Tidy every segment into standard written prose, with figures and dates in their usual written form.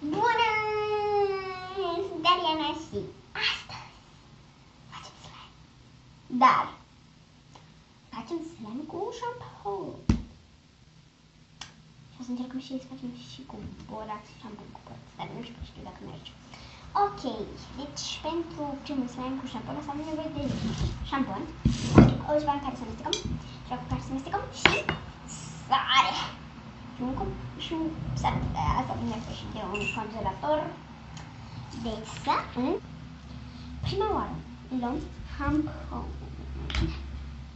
Bună! Sunt Ariana și astăzi facem slime. Dar facem slime cu un șampon. Și o să încercăm și să facem și cu borax și șampon cu borax, dar nu știu dacă merge. Ok, deci pentru primul slime cu șampon o să avem nevoie de șampon, o ceva în care să amestecăm, ceva cu care să amestecăm și sare. Și un sare. Asta avem nevoie și de un congelator. Deci să în prima oară luăm șampon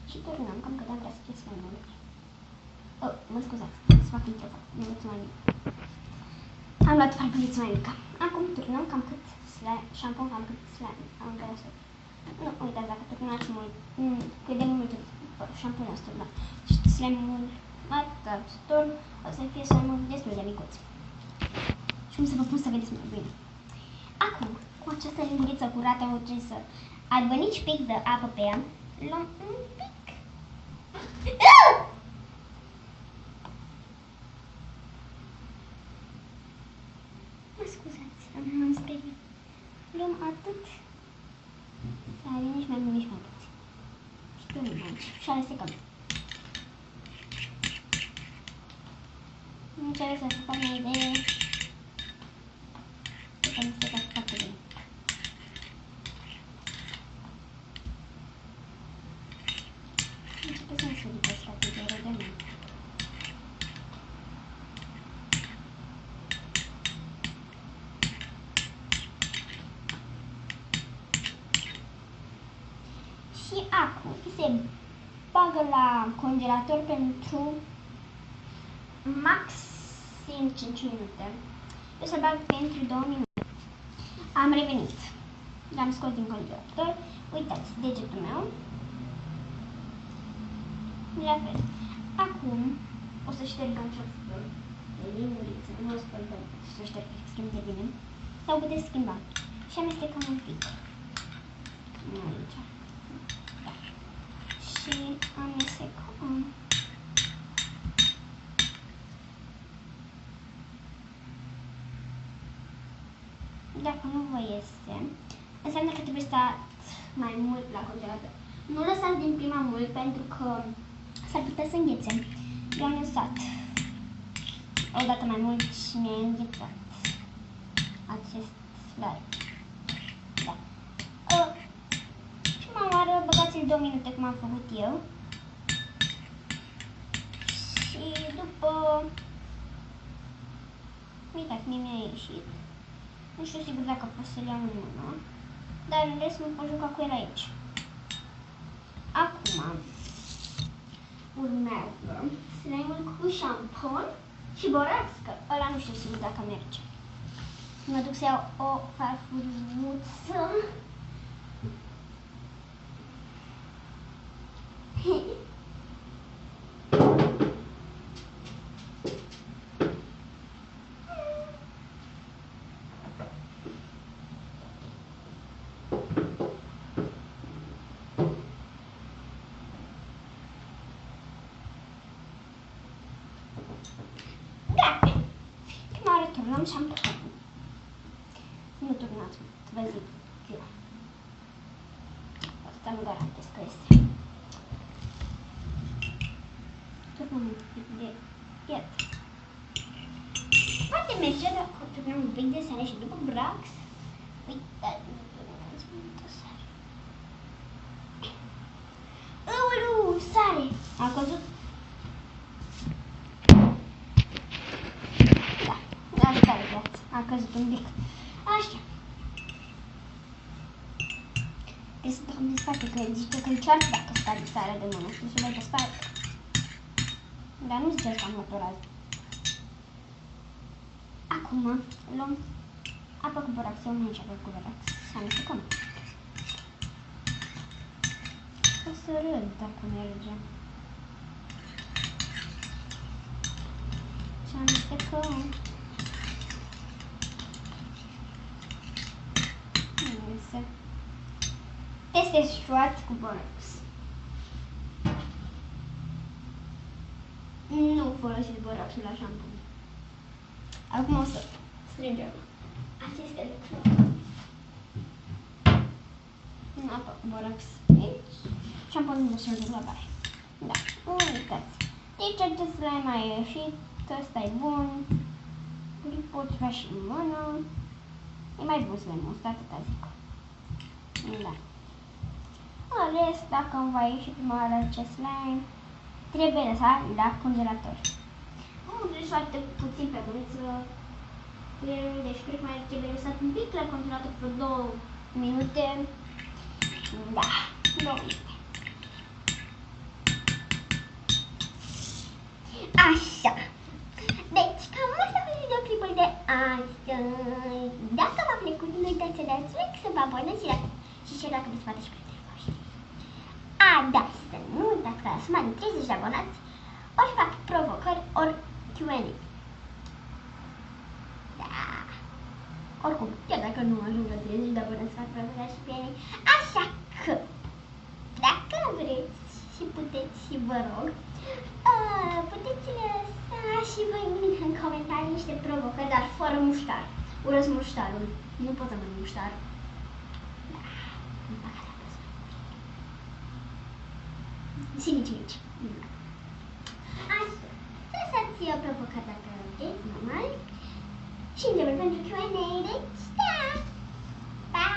și turnăm, cam că vrea să fie mai mult. Oh, mă scuzați, să fac un telefon, mult mai mic. Am luat farfuliță mai mică. Acum turnăm cam cât șampon, cam cât slime. Am înțeles. Nu, uitați, dacă turnați mult, cât de mult șamponul ăsta, da. Și slime-ul atât turn, o să fie slime-ul destul de micuț. Și cum să vă pun să vedeți mai bine. Acum, cu această linguriță curată, nu trebuie să aibă nici pic de apă pe ea. Luăm un pic. Mă scuzați, am speriat. Luăm atât sare, nici mai mult, nici mai puțin. Și punem aici și amestecăm. Încerc să fac o idee. Să amestecăm foarte bine. Începe să-mi se lipească atât de repede. Și acum se bagă la congelator pentru maxim 5 minute. Eu să bag pentru 2 minute. Am revenit. L-am scos din congelator. Uitați, degetul meu. La fel. Acum o să șterg această linguriță. Nu o spălăm, să o șterg extrem de bine. Sau puteți schimba. Și amestecăm un pic. Aici. Da. Și amestecăm. Dacă nu vă iese, înseamnă că trebuie să stați mai mult la congelator. Nu lăsați din prima mult pentru că s-ar putea să înghețe. Eu am lăsat o dată mai mult și mi-a înghețat acest slime. Da. Prima oară băgați-l 2 minute cum am făcut eu. Și după... Uitați, mie mi-a ieșit. Nu știu sigur dacă pot să-l iau în mână, dar în rest mă pot juca cu el aici. Acum urmează slime-ul cu șampon și borax, că ăla nu știu sigur dacă merge. Mă duc să iau o farfuriuță. Gata! Prima oară turnăm șampon. Nu turnați mult, vă zic eu. Asta nu garantez că este. Turnăm un pic de el. Poate merge dacă turnăm un pic de sare și după borax. Uitați, nu turnați multă sare. Aoleu, sare! A căzut. Asta e viața. A căzut un pic. Așa. Trebuie să dăm de spate, că zice că-i ceartă dacă scade sarea de mână. Știi, să dai pe spate. Dar nu zice că am măturat. Acum luăm apă cu borax. Eu nu aici apă cu borax. Să amestecăm. O să râd dacă merge. Și amestecăm. Testez șoat cu borax. Nu folosiți boraxul la șampon. Acum o să Strângem. Asta este lucru. Apă, borax aici. Șamponul de spălare. Da, uitați. Deci acest slime a ieșit, ăsta e bun. Îl poți lua și în mână. E mai bun slime-ul ăsta, atâta zic. Da. În rest, dacă îmi va ieși prima oară acest slime, trebuie lăsat la congelator. Deci foarte puțin pe mânuță. Deci cred că mai trebuie lăsat un pic la congelator vreo 2 minute. Da, 2 minute. Așa. Deci, cam asta a fost videoclipul de astăzi. Dacă v-a plăcut, nu uitați să dați like, să vă abonați și share dacă veți face și prietenii voștri. Da, să nu uitați că la suma de 30 de abonați ori fac provocări, ori Q&A. Da. Oricum, chiar dacă nu ajung la 30 de abonați, fac provocări și Q&A. Așa că, dacă vreți și puteți și vă rog, puteți lăsa și voi în comentarii niște provocări, dar fără muștar. Urăsc muștarul. Nu pot să mănânc muștar. Da, în păcate pot să mănânc muștar. Și nici. Așa, să lăsați provocări dacă vreți, normal. Și întrebări pentru Q&A, deci da! Pa!